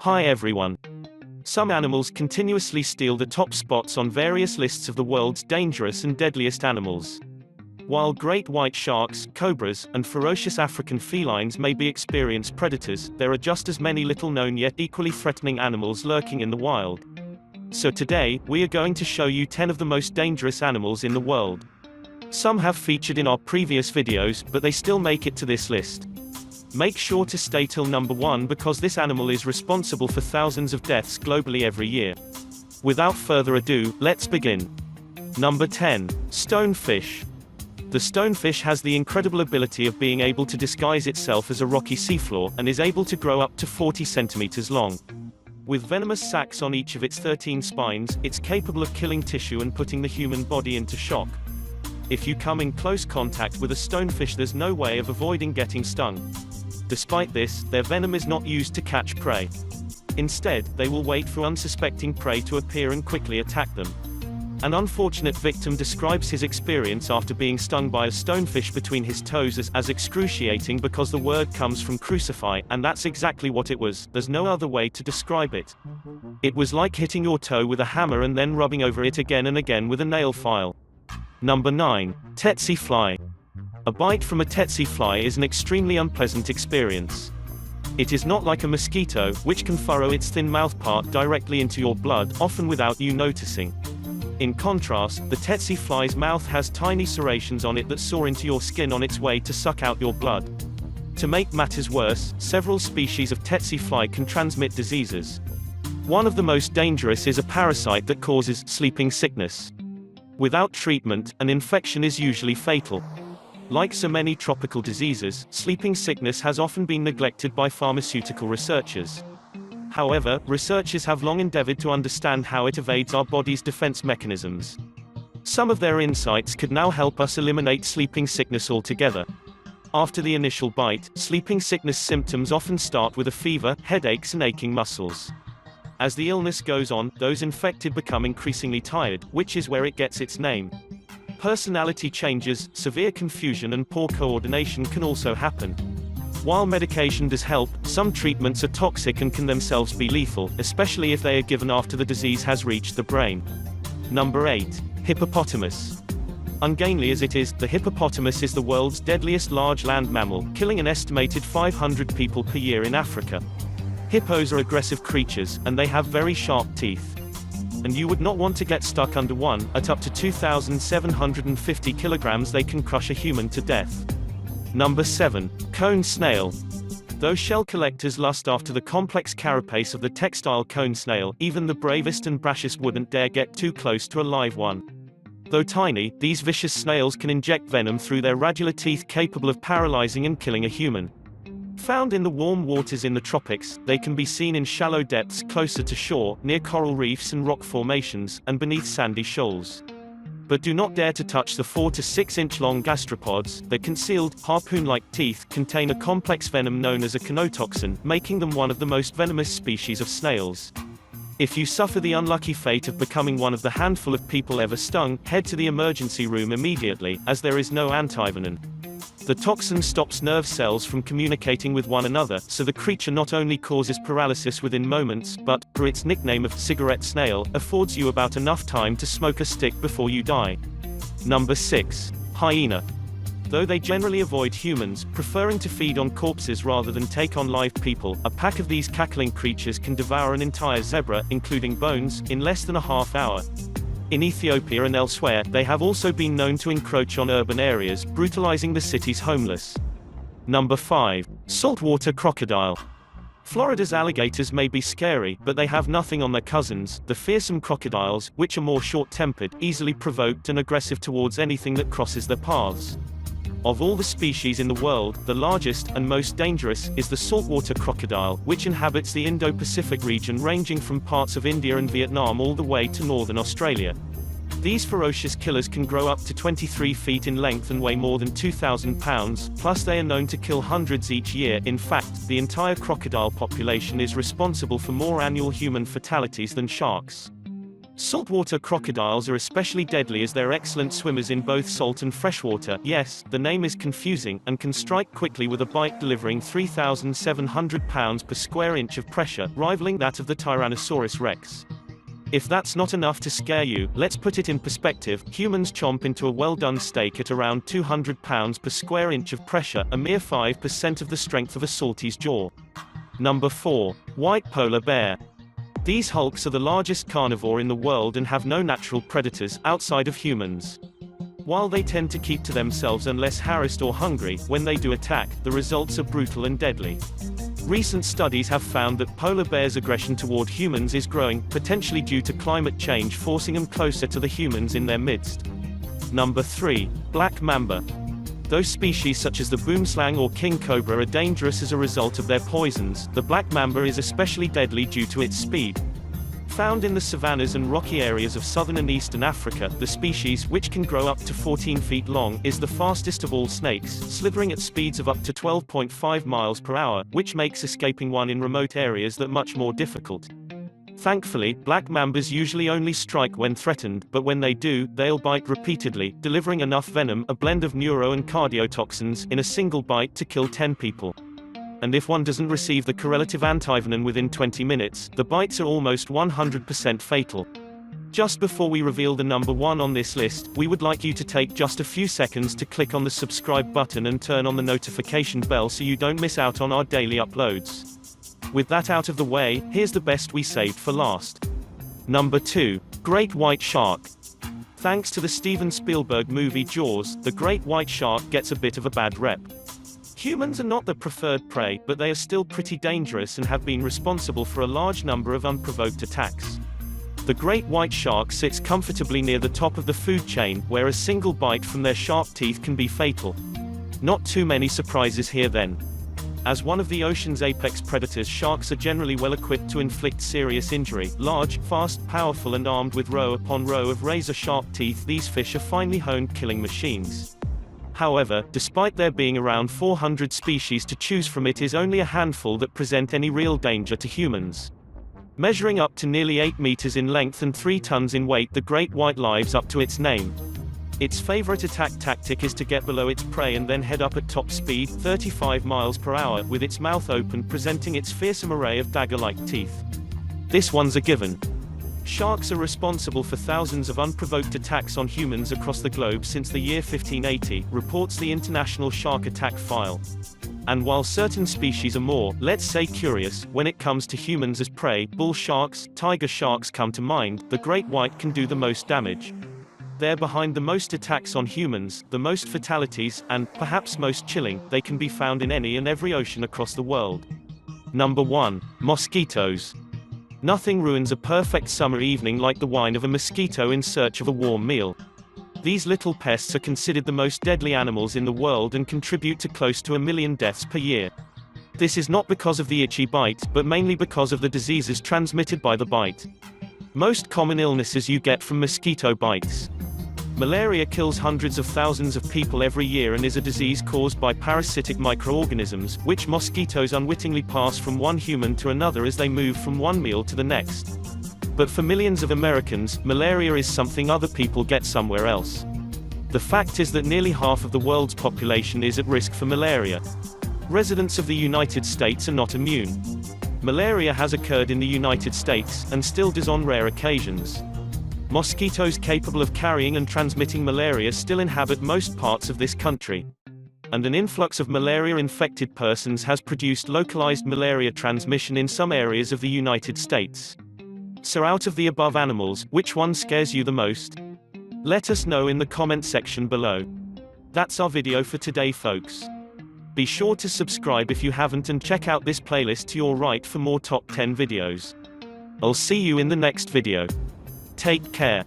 Hi everyone. Some animals continuously steal the top spots on various lists of the world's dangerous and deadliest animals. While great white sharks, cobras, and ferocious African felines may be experienced predators, there are just as many little-known yet equally threatening animals lurking in the wild. So today, we are going to show you 10 of the most dangerous animals in the world. Some have featured in our previous videos, but they still make it to this list. Make sure to stay till number 1 because this animal is responsible for thousands of deaths globally every year. Without further ado, let's begin. Number 10. Stonefish. The stonefish has the incredible ability of being able to disguise itself as a rocky seafloor, and is able to grow up to 40 centimeters long. With venomous sacs on each of its 13 spines, it's capable of killing tissue and putting the human body into shock. If you come in close contact with a stonefish, there's no way of avoiding getting stung. Despite this, their venom is not used to catch prey. Instead, they will wait for unsuspecting prey to appear and quickly attack them. An unfortunate victim describes his experience after being stung by a stonefish between his toes as excruciating because the word comes from crucify, and that's exactly what it was. There's no other way to describe it. It was like hitting your toe with a hammer and then rubbing over it again and again with a nail file. Number 9. Tsetse fly. A bite from a tsetse fly is an extremely unpleasant experience. It is not like a mosquito, which can furrow its thin mouthpart directly into your blood, often without you noticing. In contrast, the tsetse fly's mouth has tiny serrations on it that saw into your skin on its way to suck out your blood. To make matters worse, several species of tsetse fly can transmit diseases. One of the most dangerous is a parasite that causes sleeping sickness. Without treatment, an infection is usually fatal. Like so many tropical diseases, sleeping sickness has often been neglected by pharmaceutical researchers. However, researchers have long endeavored to understand how it evades our body's defense mechanisms. Some of their insights could now help us eliminate sleeping sickness altogether. After the initial bite, sleeping sickness symptoms often start with a fever, headaches, and aching muscles. As the illness goes on, those infected become increasingly tired, which is where it gets its name. Personality changes, severe confusion, and poor coordination can also happen. While medication does help, some treatments are toxic and can themselves be lethal, especially if they are given after the disease has reached the brain. Number 8. Hippopotamus. Ungainly as it is, the hippopotamus is the world's deadliest large land mammal, killing an estimated 500 people per year in Africa. Hippos are aggressive creatures, and they have very sharp teeth. And you would not want to get stuck under one. At up to 2,750 kilograms they can crush a human to death. Number 7. Cone snail. Though shell collectors lust after the complex carapace of the textile cone snail, even the bravest and brashest wouldn't dare get too close to a live one. Though tiny, these vicious snails can inject venom through their radula teeth, capable of paralyzing and killing a human. Found in the warm waters in the tropics, they can be seen in shallow depths closer to shore, near coral reefs and rock formations, and beneath sandy shoals. But do not dare to touch the 4 to 6 inch long gastropods. Their concealed, harpoon-like teeth contain a complex venom known as a conotoxin, making them one of the most venomous species of snails. If you suffer the unlucky fate of becoming one of the handful of people ever stung, head to the emergency room immediately, as there is no antivenom. The toxin stops nerve cells from communicating with one another, so the creature not only causes paralysis within moments, but, per its nickname of cigarette snail, affords you about enough time to smoke a stick before you die. Number 6. Hyena. Though they generally avoid humans, preferring to feed on corpses rather than take on live people, a pack of these cackling creatures can devour an entire zebra, including bones, in less than a half hour. In Ethiopia and elsewhere, they have also been known to encroach on urban areas, brutalizing the city's homeless. Number 5. Saltwater crocodile. Florida's alligators may be scary, but they have nothing on their cousins, the fearsome crocodiles, which are more short-tempered, easily provoked, and aggressive towards anything that crosses their paths. Of all the species in the world, the largest, and most dangerous, is the saltwater crocodile, which inhabits the Indo-Pacific region ranging from parts of India and Vietnam all the way to northern Australia. These ferocious killers can grow up to 23 feet in length and weigh more than 2,000 pounds, plus they are known to kill hundreds each year. In fact, the entire crocodile population is responsible for more annual human fatalities than sharks. Saltwater crocodiles are especially deadly as they're excellent swimmers in both salt and freshwater. Yes, the name is confusing, and can strike quickly with a bite delivering 3,700 pounds per square inch of pressure, rivaling that of the Tyrannosaurus rex. If that's not enough to scare you, let's put it in perspective. Humans chomp into a well-done steak at around 200 pounds per square inch of pressure, a mere 5% of the strength of a salty's jaw. Number 4. White polar bear. These hulks are the largest carnivore in the world and have no natural predators outside of humans. While they tend to keep to themselves unless harassed or hungry, when they do attack, the results are brutal and deadly. Recent studies have found that polar bears' aggression toward humans is growing, potentially due to climate change forcing them closer to the humans in their midst. Number 3. Black mamba. Those species such as the boomslang or king cobra are dangerous as a result of their poisons. The black mamba is especially deadly due to its speed. Found in the savannas and rocky areas of southern and eastern Africa, the species, which can grow up to 14 feet long, is the fastest of all snakes, slithering at speeds of up to 12.5 miles per hour, which makes escaping one in remote areas that much more difficult. Thankfully, black mambas usually only strike when threatened, but when they do, they'll bite repeatedly, delivering enough venom, a blend of neuro and cardiotoxins, in a single bite to kill 10 people. And if one doesn't receive the correlative antivenom within 20 minutes, the bites are almost 100% fatal. Just before we reveal the number 1 on this list, we would like you to take just a few seconds to click on the subscribe button and turn on the notification bell so you don't miss out on our daily uploads. With that out of the way, here's the best we saved for last. Number 2. Great white shark. Thanks to the Steven Spielberg movie Jaws, the great white shark gets a bit of a bad rep. Humans are not the preferred prey, but they are still pretty dangerous and have been responsible for a large number of unprovoked attacks. The great white shark sits comfortably near the top of the food chain, where a single bite from their sharp teeth can be fatal. Not too many surprises here then. As one of the ocean's apex predators, sharks are generally well equipped to inflict serious injury. Large, fast, powerful and armed with row upon row of razor-sharp teeth, these fish are finely honed killing machines. However, despite there being around 400 species to choose from, it is only a handful that present any real danger to humans. Measuring up to nearly 8 meters in length and 3 tons in weight, the great white lives up to its name. Its favorite attack tactic is to get below its prey and then head up at top speed, 35 miles per hour, with its mouth open, presenting its fearsome array of dagger-like teeth. This one's a given. Sharks are responsible for thousands of unprovoked attacks on humans across the globe since the year 1580, reports the International Shark Attack File. And while certain species are more, let's say, curious, when it comes to humans as prey, bull sharks, tiger sharks come to mind, the great white can do the most damage. They're behind the most attacks on humans, the most fatalities, and, perhaps most chilling, they can be found in any and every ocean across the world. Number 1. Mosquitoes. Nothing ruins a perfect summer evening like the whine of a mosquito in search of a warm meal. These little pests are considered the most deadly animals in the world and contribute to close to 1 million deaths per year. This is not because of the itchy bite, but mainly because of the diseases transmitted by the bite. Most common illnesses you get from mosquito bites. Malaria kills hundreds of thousands of people every year and is a disease caused by parasitic microorganisms, which mosquitoes unwittingly pass from one human to another as they move from one meal to the next. But for millions of Americans, malaria is something other people get somewhere else. The fact is that nearly half of the world's population is at risk for malaria. Residents of the United States are not immune. Malaria has occurred in the United States, and still does on rare occasions. Mosquitoes capable of carrying and transmitting malaria still inhabit most parts of this country. And an influx of malaria-infected persons has produced localized malaria transmission in some areas of the United States. So out of the above animals, which one scares you the most? Let us know in the comment section below. That's our video for today, folks. Be sure to subscribe if you haven't and check out this playlist to your right for more top 10 videos. I'll see you in the next video. Take care.